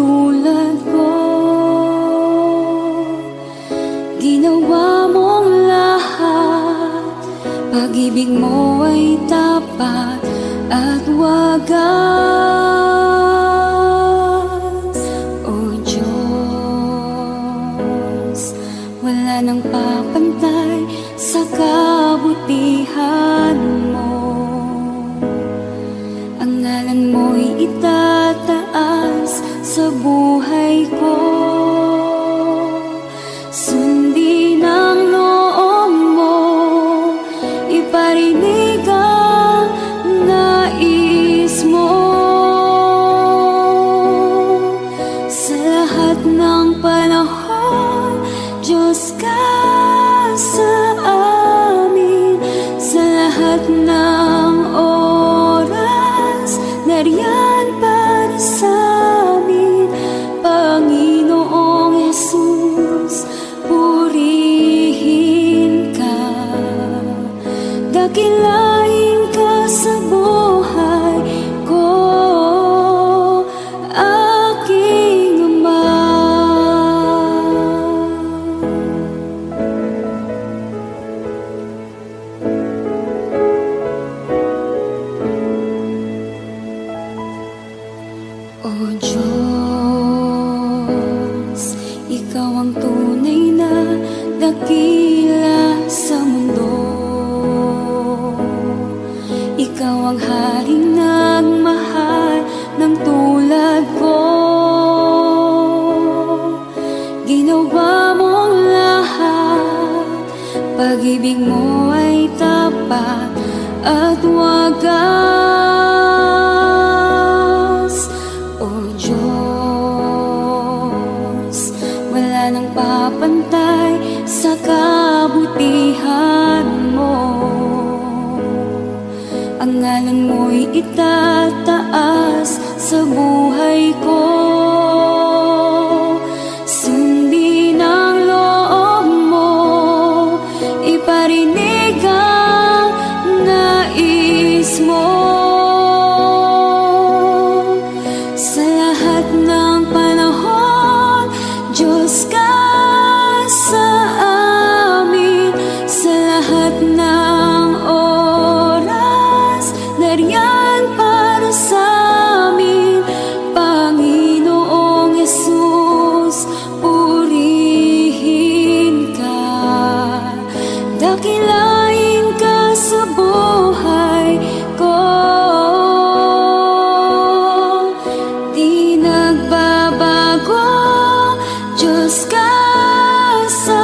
tulad ko. Ginawa mong lahat, pag-ibig mo ay tapat at wagas. O Diyos, wala nang papantay sa kabutihan mo. Ang ngalan mo'y itataas sa buhay ko. Sundin ang loob mo, iparinig ang nais mo. Sa lahat ng panahon, Diyos ka sa amin. Sa lahat ng oras, nariyan para sa amin. Panginoong Jesus, purihin ka. Dakilain ka sa buhay ko, aking Ama. O Diyos, Ikaw ang tunay na dakila sa mundo. Ikaw ang haring nagmahal ng tulad ko. Ginawa mong lahat, pag-ibig mo ay tapat at wagas. O Diyos, wala nang papantay sa kabutihan mo. Ang ngalan mo'y itataas sa buhay ko. Sundin ang loob mo, iparinig ang nais mo. Sa lahat ng panahon, Diyos ka sa amin. Sa lahat ng oras, nariyan para sa amin. Panginoong Jesus, purihin ka. Dakilain ka sa buhay ko. Di nagbabago, Diyos ka sa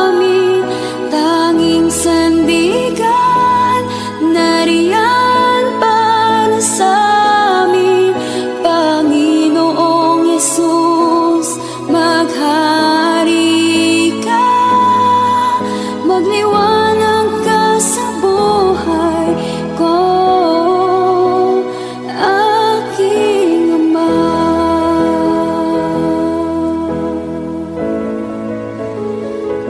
amin. Tanging sandigan, nariyan para sa amin. Panginoong Jesus, maghari ka. Magliwanag ka sa buhay ko, aking Ama.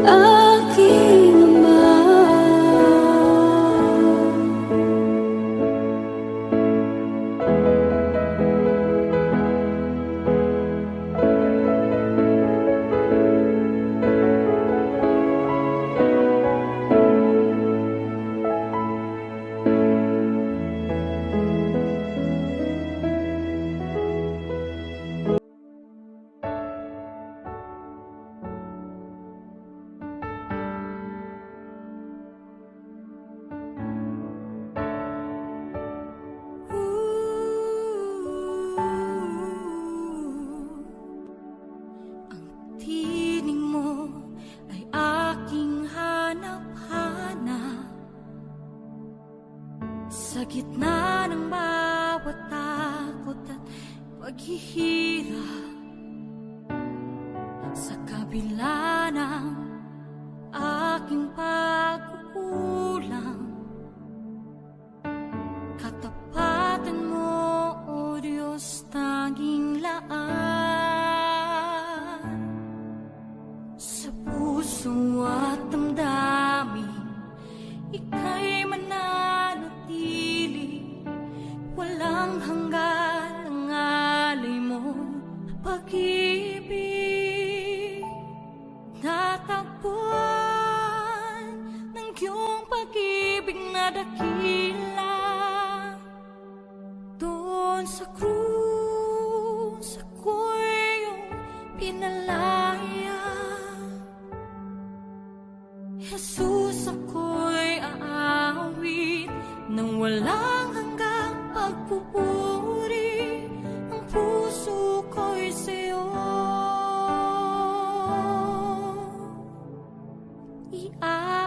Aking Ama. Ang tinig mo ay aking hanap-hanap. Sa gitna ng bawat takot at paghihirap, sa kabila ng aking pagkukulang, katapatan mo, O Diyos, tanging laan. Sa puso at damdamin, ika'y mananatili. Walang hanggan ang alay mo pag-ibig natagpuan ng iyong pag-ibig na dakila. Doon sa krus ako'y iyong pinalaya. Jesus, ako'y aawit ng walang hanggang pagpupuri. Ang puso ko'y sa'yo iaalay.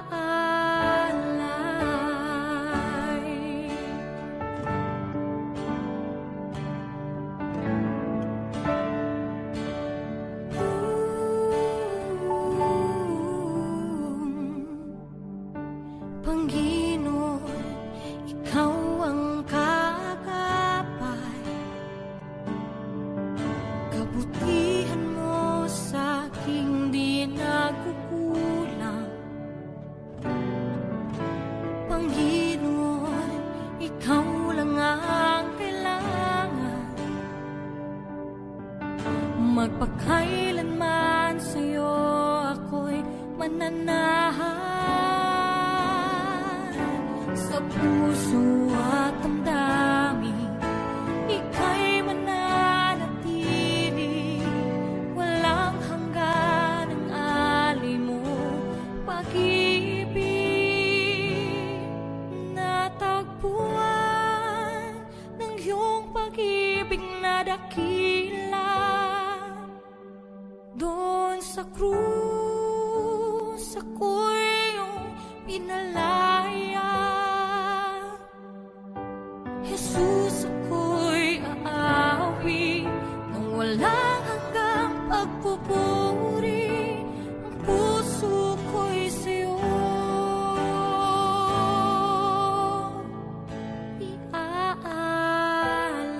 Panginoon, ikaw ang kagapay. Kabutihan mo sa aking di nagkukulang. Panginoon, ikaw lang ang kailangan. Magpakailanman sa'yo ako'y mananahan. Sa puso at damdamin, ika'y mananatili. Walang hanggan ang alay mo, pag-ibig natagpuan ng iyong pag-ibig na dakila. Doon sa krus ako'y iyong pinalaya. Jesus, ako'y aawi ng walang hanggang pagpupuri. Ang puso ko'y sa'yo iaalay.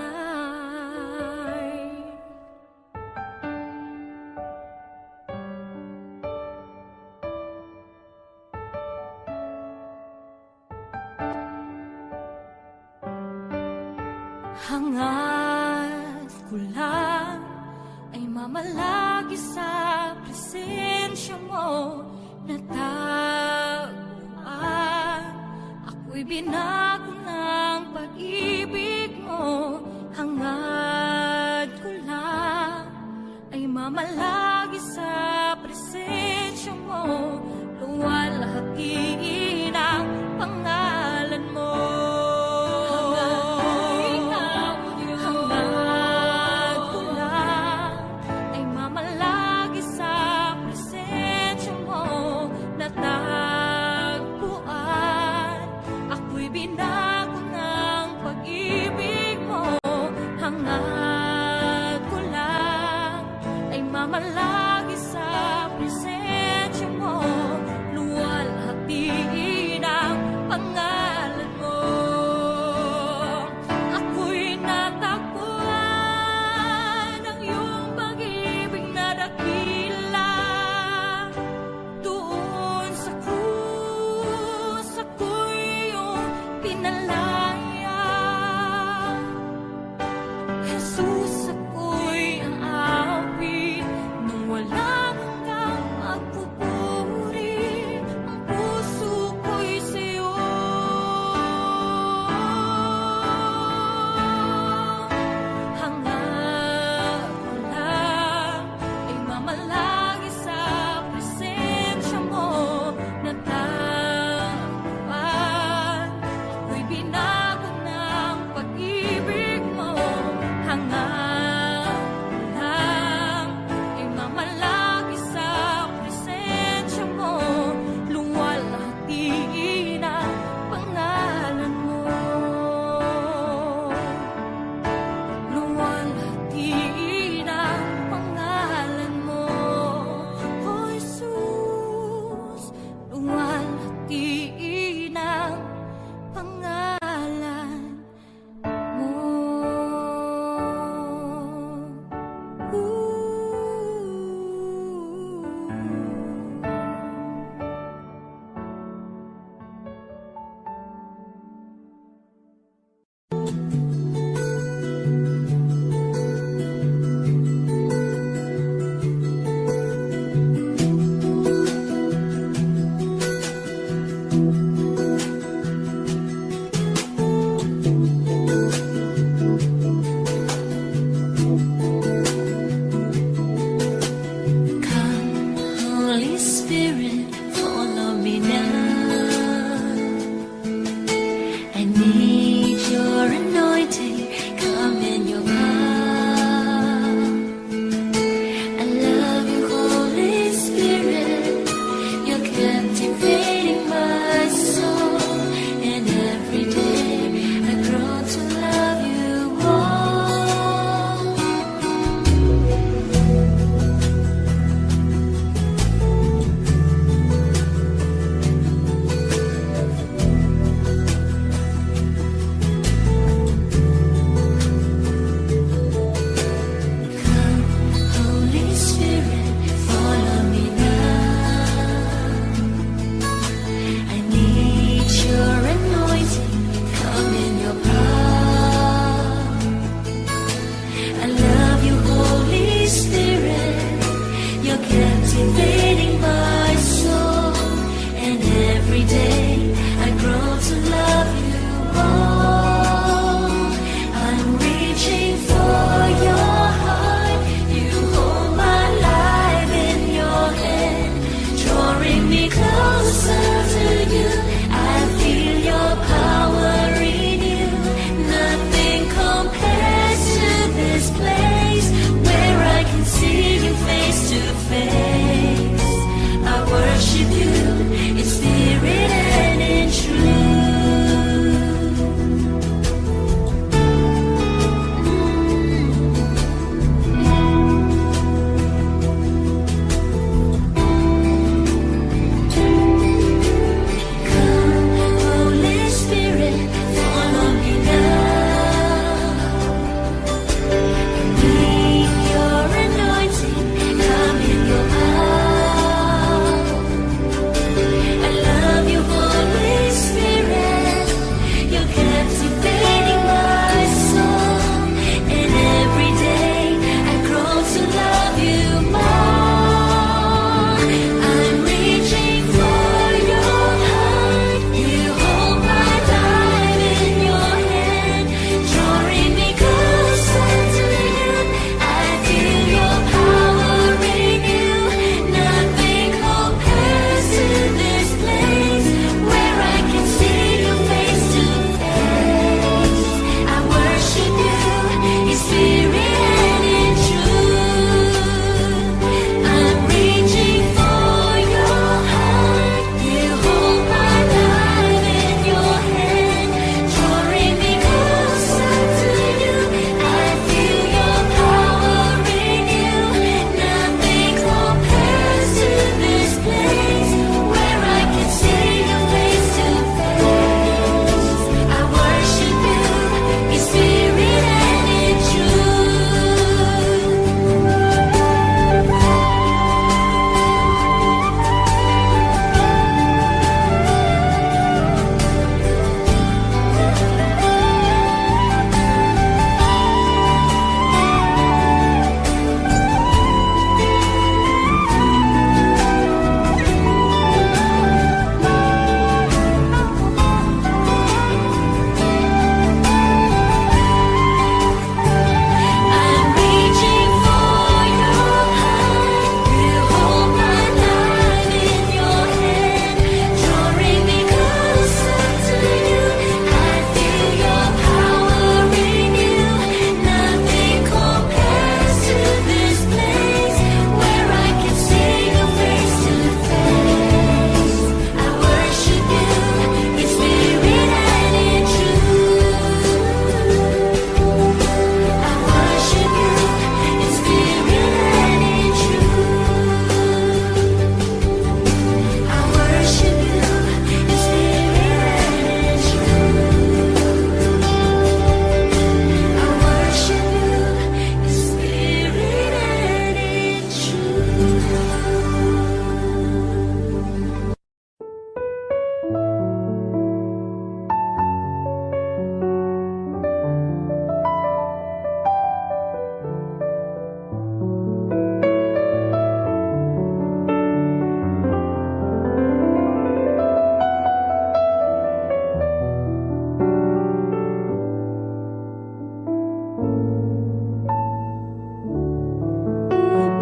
Hangad ko lang ay mamalagi sa presensya mo. Natagpuan ako'y binago ng pag-ibig mo. Hangad ko lang ay mamalagi sa presensya mo. Luwalhatiin ang pangalan mo. Binago ng pag-ibig mo. Hangad ko lang ay mamalagi sa presensya mo. Luwalhatiin ang pangalan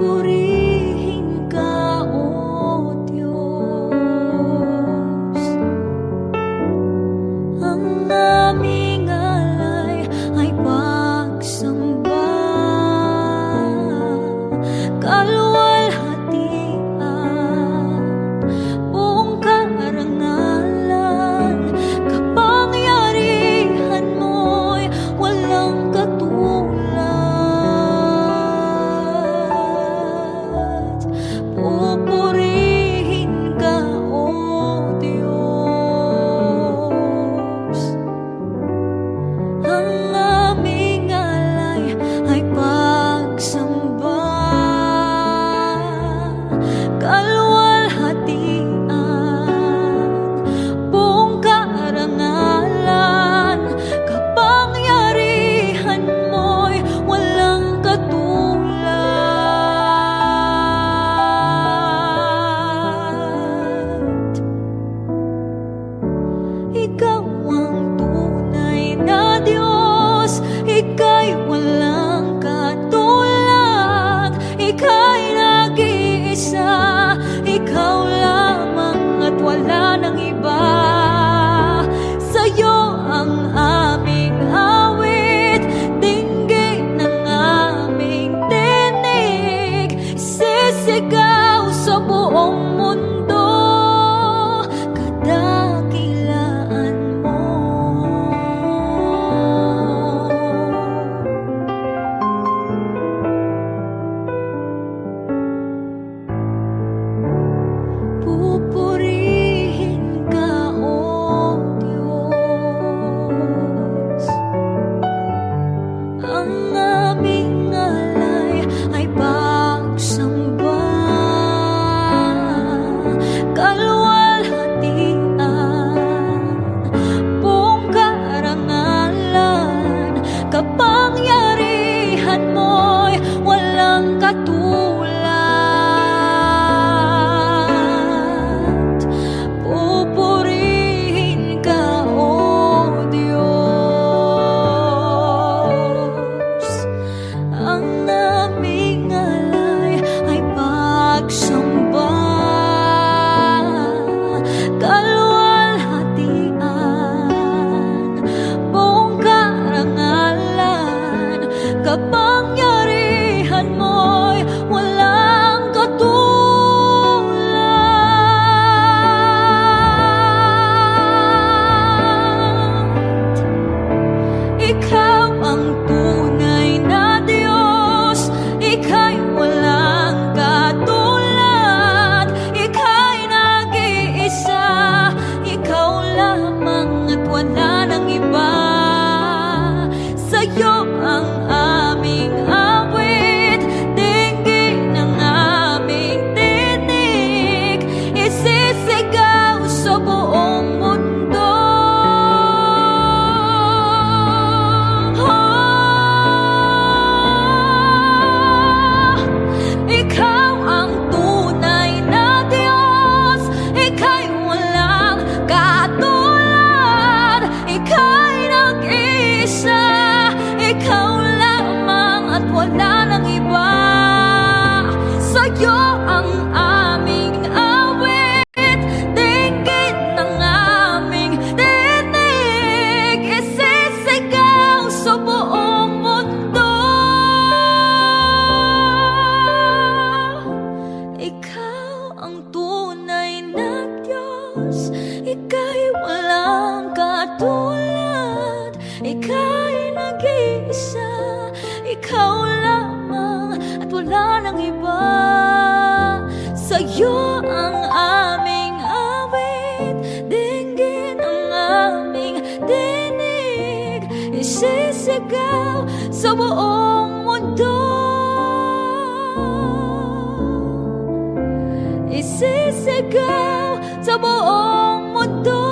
Pupurihin ka, O Diyos. Ang aming alay ay pagsamba, kaluwalhatian, buong karangalan, kapangyarihan mo'y walang katulad. Pupurihin ka, O Diyos. Ang aming alay ay pagsamba, kaluwalhatian, buong karangalan, kapangyarihan mo'y walang katulad. Ikaw ang tunay na Diyos, Ika'y walang katulad, Ika'y nag-iisa, Ikaw lamang at wala nang iba. Sa'yo ang aming awit, dinggin ng aming tinig, sisigaw sa buong mundo, kadakilaan mo. Pupurihin ka, O Diyos. Ang aming alay ay pagsamba, kaluwalhatian, buong karangalan, kapangyarihan mo'y walang katulad. Pupurihin ka, O Diyos. Ang aming alay ay pagsamba, kaluwalhatian, buong karangalan, kapangyarihan mo'y walang katulad. Ikaw ang tunay na Diyos, Ika'y walang katulad, Ika'y nag-iisa, Ikaw lamang at wala nang iba. Sa'yo ang aming awit, dinggin ng aming tinig, isisigaw sa buong mundo. Ikaw ang tunay na Diyos, Ika'y walang katulad, Ika'y nag-iisa, Ikaw lamang at wala nang iba. Sa'yo ang aming awit, dinggin ng aming tinig, isisigaw sa buong mundo. Ikaw ang tunay na Diyos, Ika'y walang katulad, Ika'y nag-iisa, Ikaw lamang at wala nang iba. Sa'yo ang aming awit, dinggin ang aming tinig, isisigaw sa buong mundo. Isisigaw sa buong mundo.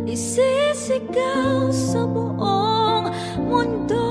Isisigaw sa buong mundo.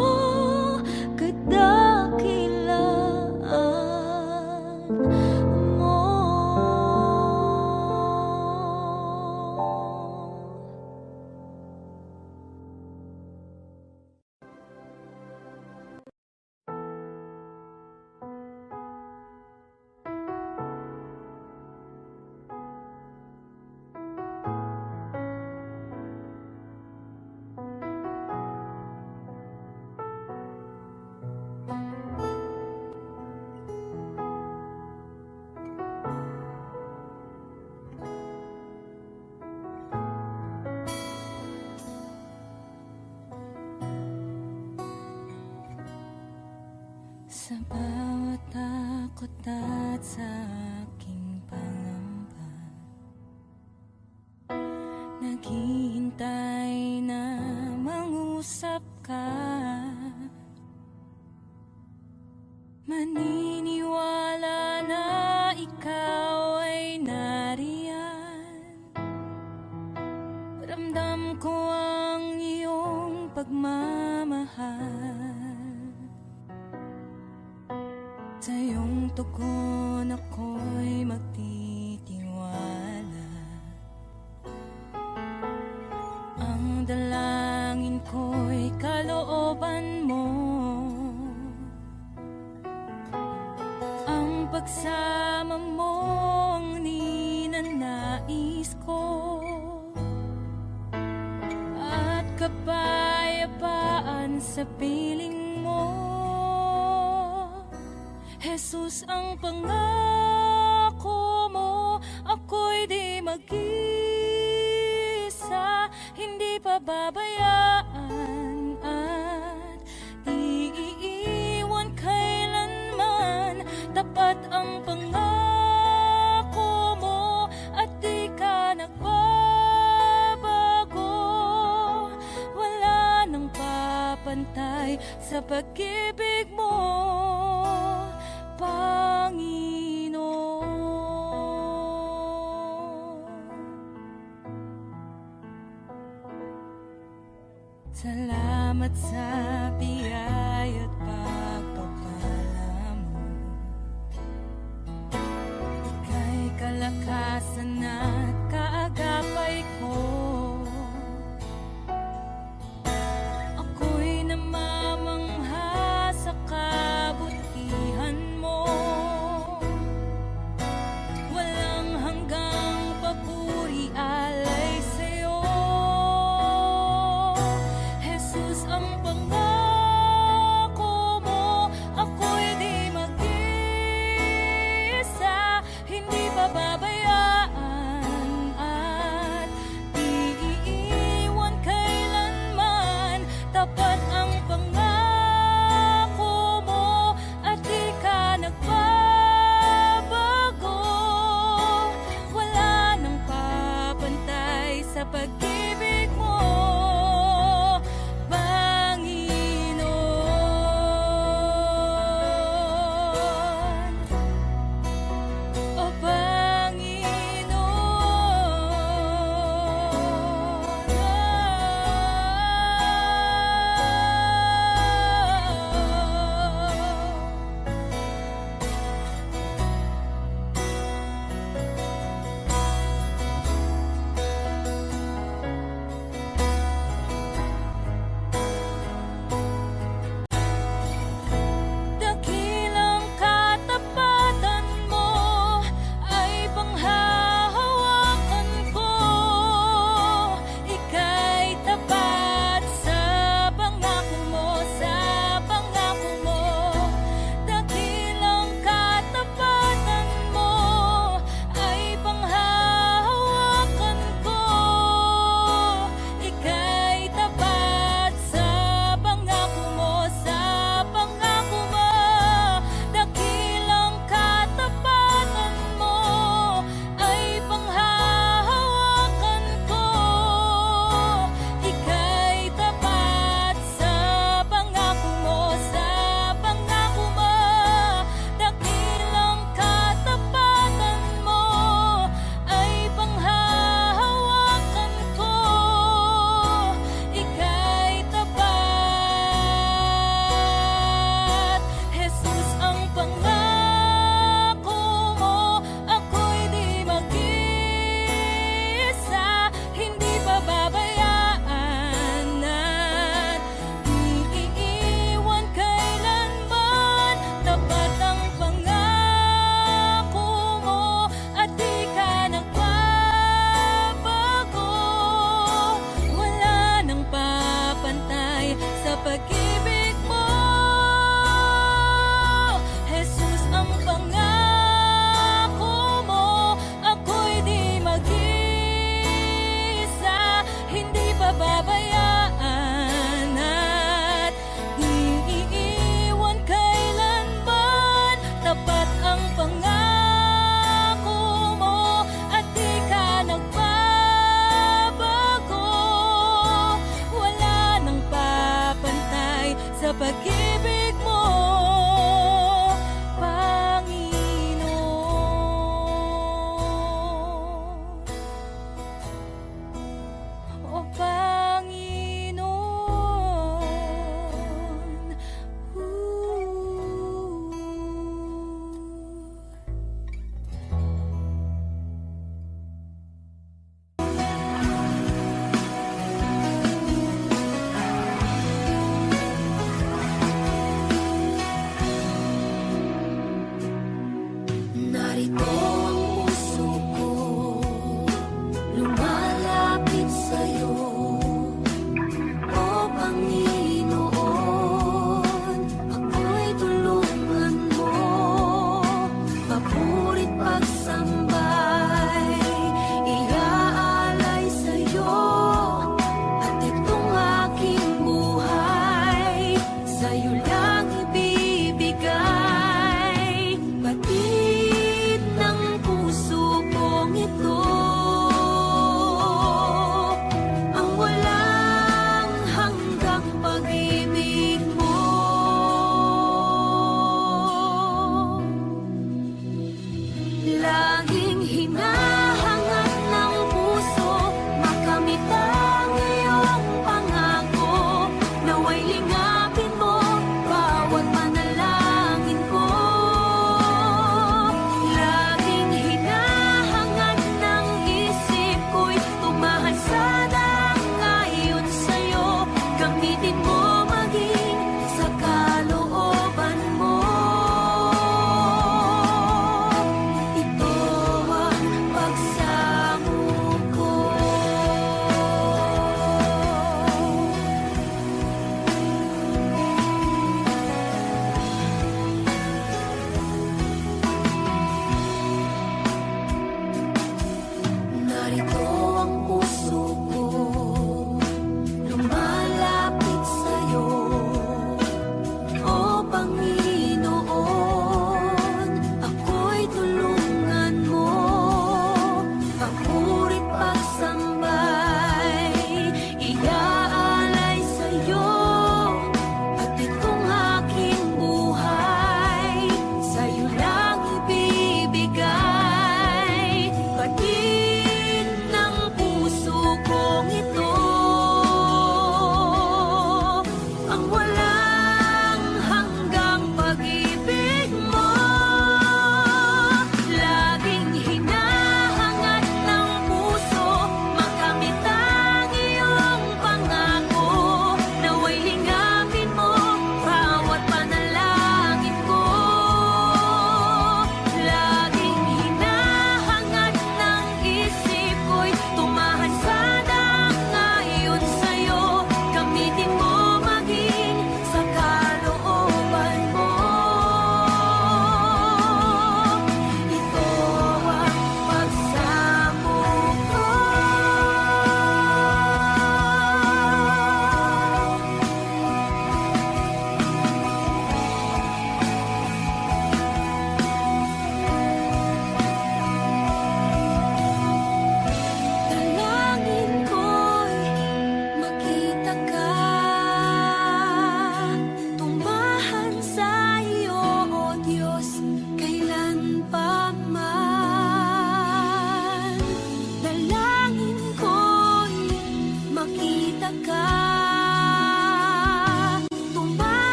Sa bawat takot at sa aking pangamba, naghihintay na mangusap ka. Maniniwala na ikaw ay nariyan. Ramdam ko ang iyong pagmamahal. Sa iyong tugon ako'y magtitiwala. Ang dalangin ko'y kalooban mo. Ang pagsama mo ang ninanais ko. At kapayapaan sa piling mo. Jesus, ang pangako mo, ako'y di mag-isa, hindi pababayaan at di iiwan kailanman. Tapat ang pangako mo at di ka nagbabago. Wala nang papantay sa pag-ibig mo, Panginoon. Salamat sa biyaya at pagpapala mo. Ika'y kalakasan at kaagapay ko. Ako'y namamangha sa kabutihan mo.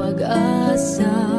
pag-asa.